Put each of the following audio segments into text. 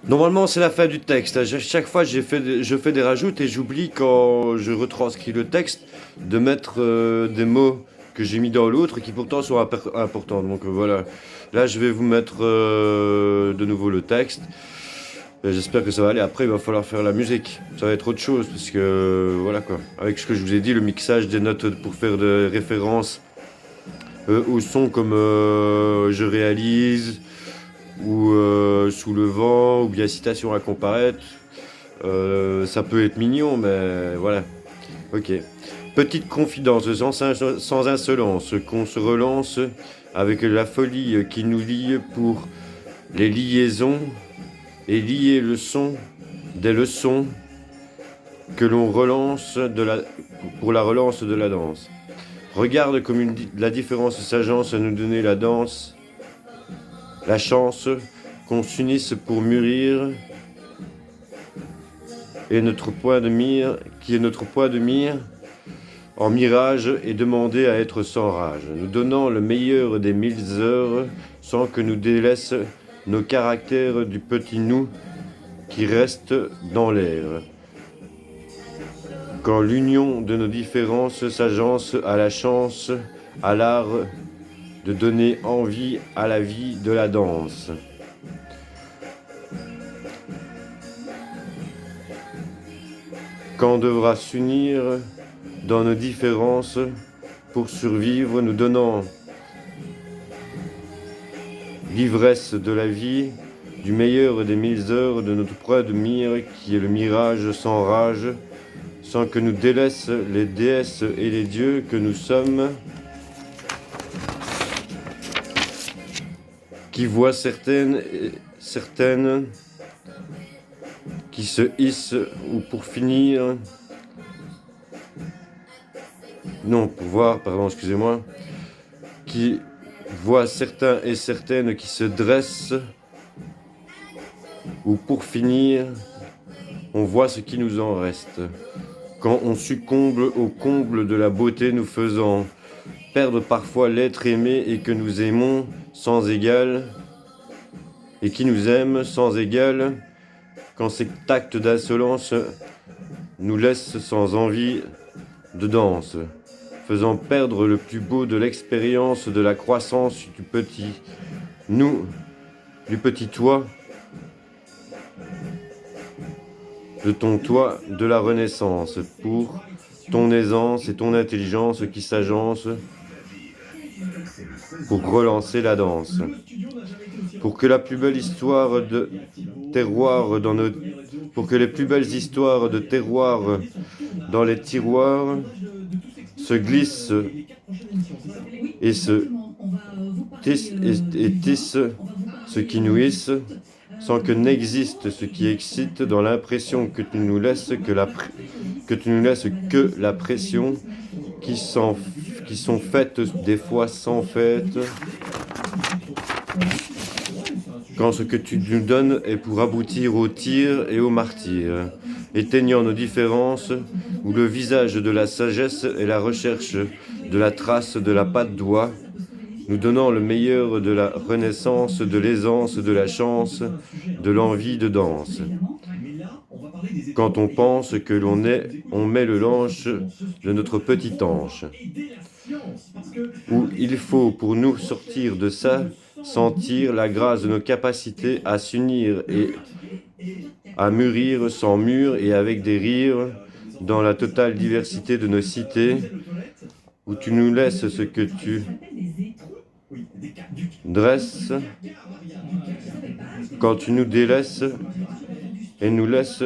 Normalement, c'est la fin du texte. Chaque fois, je fais des rajoutes et j'oublie quand je retranscris le texte de mettre des mots que j'ai mis dans l'autre qui pourtant sont importants. Donc voilà. Là, je vais vous mettre de nouveau le texte. J'espère que ça va aller. Après, il va falloir faire la musique. Ça va être autre chose parce que voilà quoi. Avec ce que je vous ai dit, le mixage des notes pour faire des références au son comme je réalise ou sous le vent, ou bien citation à comparaître. Ça peut être mignon, mais voilà. Ok. Petite confidence, sans insolence, qu'on se relance avec la folie qui nous lie pour les liaisons et lier le son des leçons que l'on relance pour la relance de la danse. Regarde comme la différence s'agence à nous donner la danse, la chance qu'on s'unisse pour mûrir et notre point de mire, qui est notre point de mire en mirage et demander à être sans rage, nous donnant le meilleur des 1000 heures sans que nous délaisse nos caractères du petit nous qui reste dans l'air. Quand l'union de nos différences s'agence à la chance, à l'art de donner envie à la vie de la danse. Quand on devra s'unir dans nos différences pour survivre, nous donnant l'ivresse de la vie, du meilleur des 1000 heures de notre point de mire qui est le mirage sans rage, sans que nous délaissent les déesses et les dieux que nous sommes, qui voient certaines qui se hissent ou pour finir, non, pour voir, pardon, excusez-moi, qui voient certains et certaines qui se dressent, ou pour finir, on voit ce qui nous en reste. Quand on succombe au comble de la beauté nous faisant perdre parfois l'être aimé et que nous aimons sans égal, et qui nous aime sans égal, quand cet acte d'insolence nous laisse sans envie de danse, faisant perdre le plus beau de l'expérience de la croissance du petit nous, du petit toi, de ton toi de la renaissance, pour ton aisance et ton intelligence qui s'agencent pour relancer la danse. Pour que la plus belle histoire de terroir dans nos... Pour que les plus belles histoires de terroir dans les tiroirs se glissent et se tissent ce qui nous hisse, sans que n'existe ce qui excite dans l'impression que tu nous laisses que la pression qui sont faites des fois sans fête, quand ce que tu nous donnes est pour aboutir au tir et au martyr, éteignant nos différences, où le visage de la sagesse est la recherche de la trace de la patte d'oie, nous donnant le meilleur de la renaissance, de l'aisance, de la chance, de l'envie de danse. Quand on pense que on met le lanche de notre petite hanche, où il faut pour nous sortir de ça, sentir la grâce de nos capacités à s'unir et à mûrir sans mur et avec des rires, dans la totale diversité de nos cités, où tu nous laisses ce que tu dresses, quand tu nous délaisses et nous laisses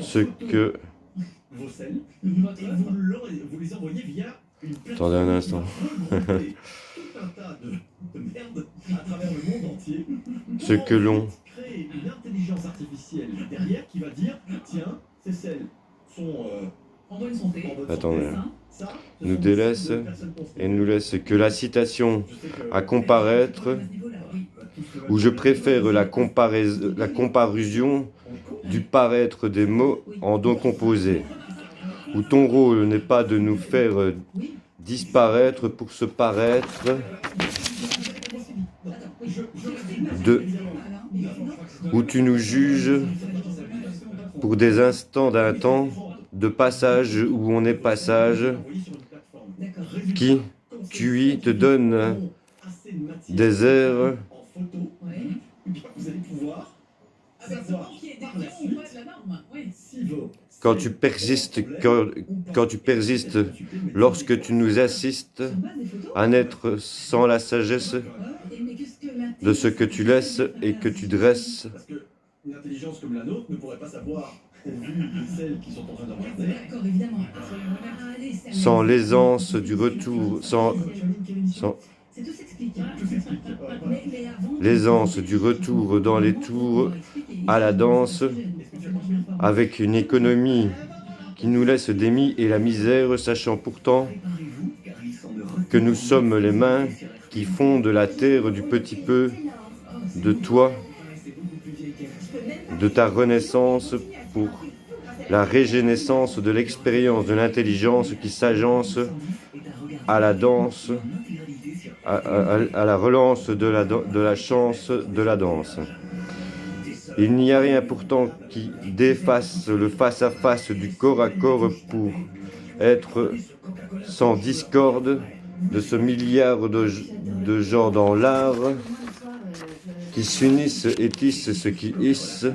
ce que... Attendez un instant. Ce que l'on... Attendez. Nous délaisse et nous laisse que la citation à comparaître, où je préfère la comparusion du paraître des mots en don composé, où ton rôle n'est pas de nous faire disparaître pour se paraître, où tu nous juges pour des instants d'un temps de passage où on est passage, qui, QI, te donne des airs quand tu persistes, lorsque tu nous assistes à naître sans la sagesse de ce que tu laisses et que tu dresses. Une intelligence comme la nôtre ne pourrait pas savoir, vu celles qui sont en train d'emmerder. Sans l'aisance du retour, sans l'aisance du retour dans les tours à la danse, avec une économie qui nous laisse démis et la misère, sachant pourtant que nous sommes les mains qui fondent la terre du petit peu de toi, de ta renaissance pour la régénérescence de l'expérience de l'intelligence qui s'agence à la danse, à la relance de la chance de la danse. Il n'y a rien pourtant qui défasse le face-à-face du corps à corps pour être sans discorde de ce milliard de gens dans l'art qui s'unissent et tissent ce qui hisse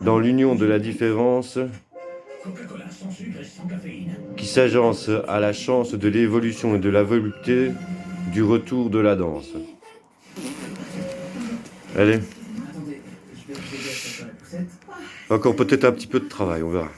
dans l'union de la différence qui s'agence à la chance de l'évolution et de la volupté du retour de la danse. Allez. Encore peut-être un petit peu de travail, on verra.